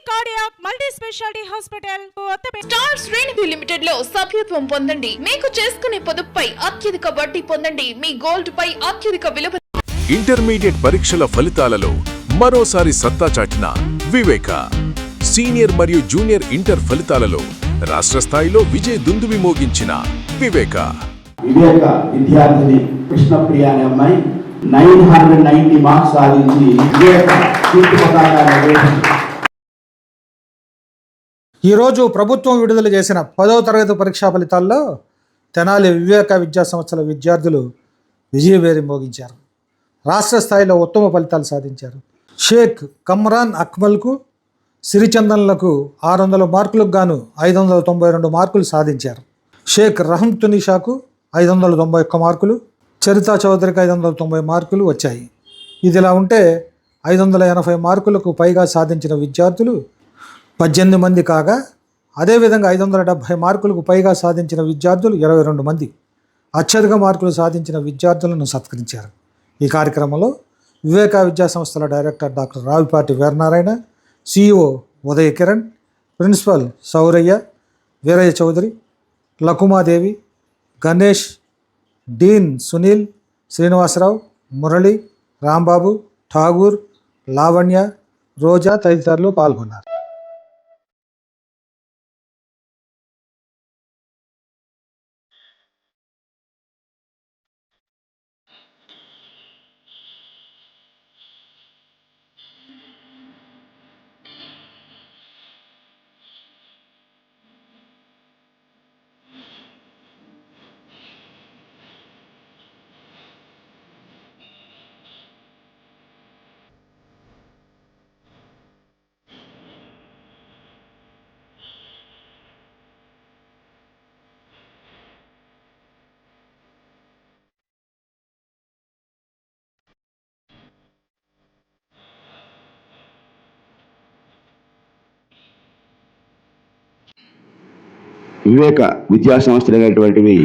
Cardiac multi speciality hospital star శ్రేణి limited లో సభ్యత్వం పొందండి. మీకు చేసుకునే పొదుపుపై అత్యధిక వడ్డీ పొందండి. మీ గోల్డ్ పై అత్యధిక విలువ. ఇంటర్మీడియట్ పరీక్షల ఫలితాలలో మరోసారి సత్తా చాటిన వివేక. సీనియర్ మరియు జూనియర్ ఇంటర్ ఫలితాలలో రాష్ట్ర స్థాయిలో విజయ దుందువి మోగించిన వివేక విద్యార్థిని కృష్ణప్రియ అనే అమ్మాయి 990 మార్క్స్ సాధించి వివేక కీర్తి పతాకాన్ని. ఈరోజు ప్రభుత్వం విడుదల చేసిన 10వ తరగతి పరీక్షా ఫలితాల్లో తెనాలి వివేక విద్యా సంస్థల విద్యార్థులు విజయభేరి మోగించారు. రాష్ట్ర స్థాయిలో ఉత్తమ ఫలితాలు సాధించారు. షేక్ కమ్రాన్ అక్మల్కు, సిరిచందన్లకు 600 మార్కులకు గాను 592 మార్కులు సాధించారు. షేక్ రహమ్ తునిషాకు 591 మార్కులు, చరితా చౌదరికి 590 మార్కులు వచ్చాయి. ఇదిలా ఉంటే 580 మార్కులకు పైగా సాధించిన విద్యార్థులు 18 మంది కాగా, అదేవిధంగా 570 మార్కులకు పైగా సాధించిన విద్యార్థులు 22 మంది అత్యధిక మార్కులు సాధించిన విద్యార్థులను సత్కరించారు. ఈ కార్యక్రమంలో వివేక విద్యా సంస్థల director doctor Ravipati Veeranarayana, CEO Udaya Kiran, principal Saurayya, Veerayya Chowdary, Lakumadevi, Ganesh, dean Sunil, Srinivasarao, Murali, Rambabu, Tagore, Lavanya, Roja తదితరులు పాల్గొన్నారు. వివేక విద్యా సంస్థలు అనేటువంటివి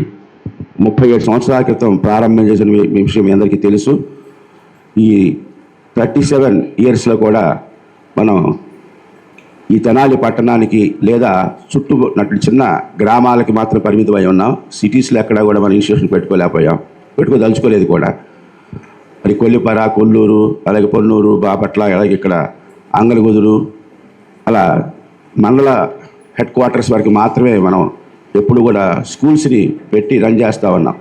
37 సంవత్సరాల క్రితం ప్రారంభం చేసిన విషయం మీ అందరికీ తెలుసు. ఈ 37 ఇయర్స్లో కూడా మనం ఈ తెనాలి పట్టణానికి లేదా చుట్టూ చిన్న గ్రామాలకి మాత్రం పరిమితమై ఉన్నాం. సిటీస్లో ఎక్కడా కూడా మనం ఇన్స్టిట్యూషన్ పెట్టుకోదలుచుకోలేదు కూడా. మరి కొల్లిపర, కొల్లూరు, అలాగే పొన్నూరు, బాపట్ల, అలాగే ఇక్కడ అంగలగుదురు, అలా మండల హెడ్ క్వార్టర్స్ వరకు మాత్రమే మనం ఎప్పుడు కూడా స్కూల్స్ని పెట్టి రన్ చేస్తూ ఉన్నాం.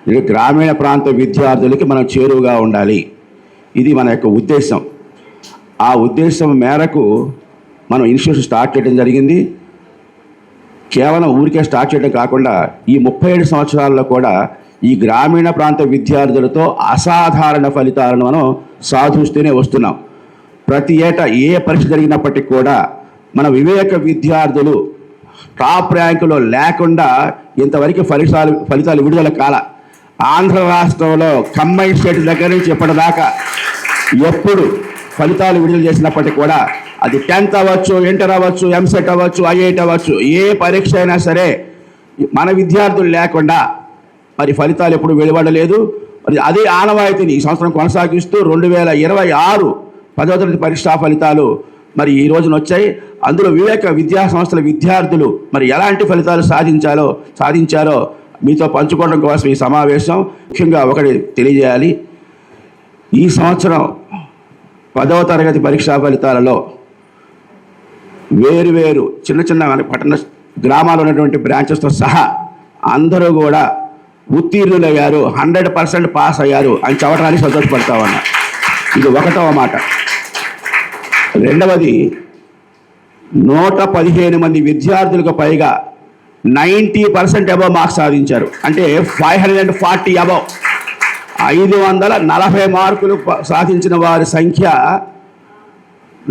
ఇది గ్రామీణ ప్రాంత విద్యార్థులకి మనం చేరువుగా ఉండాలి. ఇది మన యొక్క ఉద్దేశం. ఆ ఉద్దేశం మేరకు మనం ఇన్స్టిట్యూషన్ స్టార్ట్ చేయడం జరిగింది. కేవలం ఊరికే స్టార్ట్ చేయడం కాకుండా ఈ 37 సంవత్సరాల్లో కూడా ఈ గ్రామీణ ప్రాంత విద్యార్థులతో అసాధారణ ఫలితాలను మనం సాధిస్తూనే వస్తున్నాం. ప్రతి ఏటా ఏ పరీక్ష జరిగినప్పటికీ కూడా మన వివేక విద్యార్థులు టాప్ ర్యాంకులో లేకుండా ఇంతవరకు ఫలితాలు విడుదల కాల. ఆంధ్ర రాష్ట్రంలో కంబైన్డ్ స్టేట్ దగ్గర నుంచి ఇప్పటిదాకా ఎప్పుడు ఫలితాలు విడుదల చేసినప్పటికీ కూడా అది 10th అవ్వచ్చు, ఇంటర్ అవ్వచ్చు, ఎంసెట్ అవ్వచ్చు, ఐఐటి అవ్వచ్చు, ఏ పరీక్ష అయినా సరే మన విద్యార్థులు లేకుండా మరి ఫలితాలు ఎప్పుడు వెలువడలేదు. మరి అదే ఆనవాయితీని ఈ సంవత్సరం కొనసాగిస్తూ 2026 10వ తరగతి పరీక్షా ఫలితాలు మరి ఈ రోజున వచ్చాయి. అందులో వివేక విద్యా సంస్థల విద్యార్థులు మరి ఎలాంటి ఫలితాలు సాధించారో మీతో పంచుకోవడం కోసం ఈ సమావేశం. ముఖ్యంగా ఒకటి తెలియజేయాలి. ఈ సంవత్సరం 10వ తరగతి పరీక్షా ఫలితాలలో వేరు చిన్న మన పట్టణ గ్రామాల్లో ఉన్నటువంటి బ్రాంచెస్తో సహా అందరూ కూడా ఉత్తీర్ణులయ్యారు, 100% పాస్ అయ్యారు అని చెప్పడానికి సంతోషపడతా ఉన్నా. ఇది ఒకటవ మాట. రెండవది, 115 మంది విద్యార్థులకు పైగా 90% అబవ్ మార్క్స్ సాధించారు. అంటే 540 అబవ్. 540 మార్కులు సాధించిన వారి సంఖ్య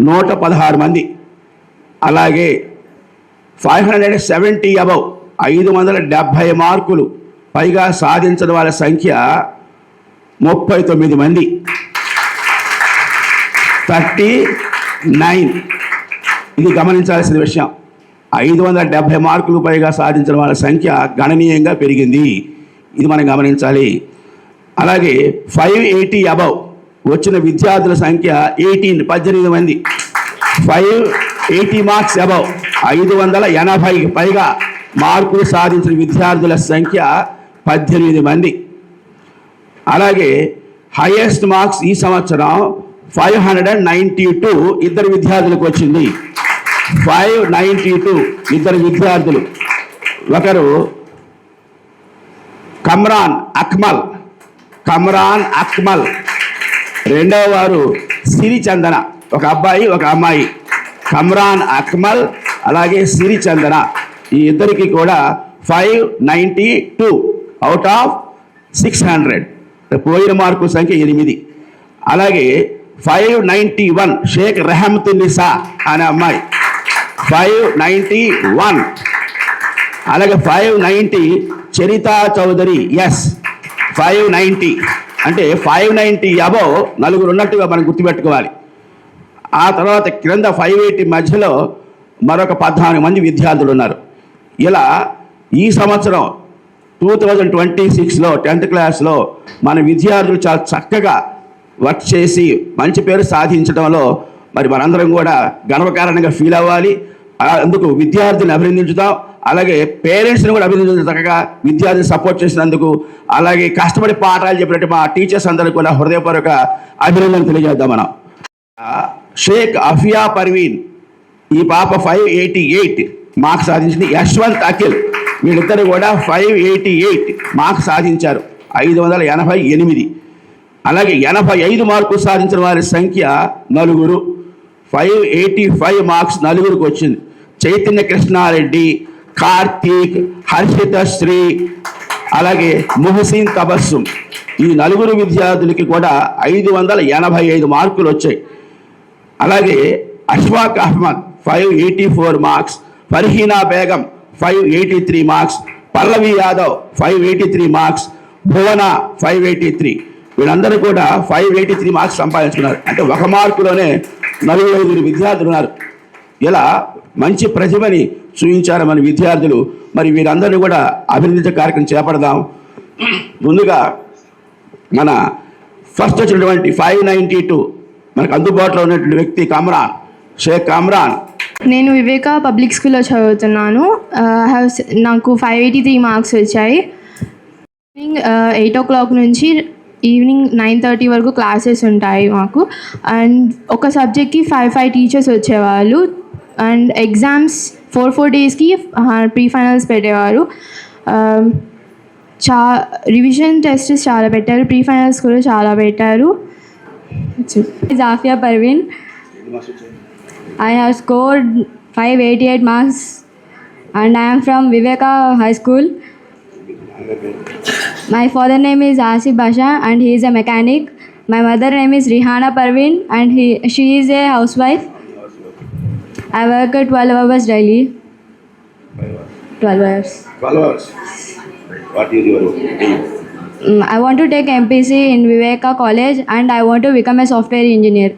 116 మంది. అలాగే 570 అబవ్ 570 మార్కులు పైగా సాధించిన వారి సంఖ్య 39 మంది. 39. ఇది గమనించాల్సిన విషయం. 570 మార్కులు పైగా సాధించిన వాళ్ళ సంఖ్య గణనీయంగా పెరిగింది. ఇది మనం గమనించాలి. అలాగే 580 అబవ్ వచ్చిన విద్యార్థుల సంఖ్య 18 మంది. 5 80 మార్క్స్ అబౌవ్ 580కి పైగా మార్కులు సాధించిన విద్యార్థుల సంఖ్య 18 మంది. అలాగే హైయెస్ట్ మార్క్స్ ఈ సంవత్సరం 592 ఇద్దరు విద్యార్థులకు వచ్చింది. 592 ఇద్దరు విద్యార్థులు. ఒకరు కమ్రాన్ అక్మల్, రెండవ వారు సిరిచందన, ఒక అబ్బాయి ఒక అమ్మాయి. కమ్రాన్ అక్మల్ అలాగే సిరిచందన ఈ ఇద్దరికి కూడా 592 అవుట్ ఆఫ్ 600. పోయిన మార్కు సంఖ్య 8. అలాగే 591 షేక్ రెహమతున్నిసా అనే అమ్మాయి 591. అలాగే 590 చరితా చౌదరి 590. అంటే 590 అబౌవ్ నలుగురు ఉన్నట్టుగా మనం గుర్తుపెట్టుకోవాలి. ఆ తర్వాత క్రింద 580 మధ్యలో మరొక 14 మంది విద్యార్థులు ఉన్నారు. ఇలా ఈ సంవత్సరం 2026లో 10th క్లాస్లో మన విద్యార్థులు చాలా చక్కగా వర్క్ చేసి మంచి పేరు సాధించడంలో మరి మనందరం కూడా గర్వకారణంగా ఫీల్ అవ్వాలి. అందుకు విద్యార్థిని అభినందించుతాం. అలాగే పేరెంట్స్ని కూడా అభినందించడం, చక్కగా విద్యార్థిని సపోర్ట్ చేసినందుకు. అలాగే కష్టపడి పాఠాలు చెప్పినట్టు మా టీచర్స్ అందరికీ కూడా హృదయపూర్వక అభినందనలు తెలియజేద్దాం మనం. షేక్ అఫియా పర్వీన్ ఈ పాప 588 మార్క్స్ సాధించింది. యశ్వంత్ అఖిల్ వీళ్ళిద్దరు కూడా 588 మార్క్స్ సాధించారు. 588. అలాగే 85 మార్కులు సాధించిన వారి సంఖ్య 4. 585 మార్క్స్ 4కి వచ్చింది. చైతన్య కృష్ణారెడ్డి, కార్తీక్, హర్షిత శ్రీ, అలాగే ముహసిన్ తబస్సుం ఈ 4 విద్యార్థులకి కూడా 585 మార్కులు వచ్చాయి. అలాగే అష్ఫాక్ అహ్మద్ 584 మార్క్స్, ఫర్హీనా బేగం 583 మార్క్స్, పల్లవి యాదవ్ 583 మార్క్స్, భువన 583. వీళ్ళందరూ కూడా 583 మార్క్స్ సంపాదించుకున్నారు. అంటే 1 మార్కులోనే 4 విద్యార్థులు ఉన్నారు. ఇలా మంచి ప్రతిభని చూపించారు మన విద్యార్థులు. మరి వీరందరినీ కూడా అభినందించే కార్యక్రమం చేపడదాం. ముందుగా మన ఫస్ట్ వచ్చినటువంటి 592 మనకు అందుబాటులో ఉన్నటువంటి వ్యక్తి షేక్ కమ్రాన్. నేను వివేక పబ్లిక్ స్కూల్లో చదువుతున్నాను. నాకు 583 మార్క్స్ వచ్చాయి. ఈవినింగ్ 8 o'clock నుంచి ఈవినింగ్ 9:30 వరకు క్లాసెస్ ఉంటాయి మాకు. అండ్ ఒక సబ్జెక్ట్కి 5 టీచర్స్ వచ్చేవాళ్ళు. అండ్ ఎగ్జామ్స్ 4 డేస్కి ప్రీ ఫైనల్స్ పెట్టేవారు. రివిజన్ టెస్ట్ చాలా పెట్టారు, ప్రీ ఫైనల్స్ కూడా చాలా పెట్టారు. Zafia Parveen. I have scored 588 marks and I am from Viveka High School. My father name is Asif Basha and he is a mechanic. My mother name is Rihana Parveen and she is a housewife. I work at 12 hours daily. 12 hours. 12 hours. What is your aim? I want to take MPC in Viveka College and I want to become a software engineer.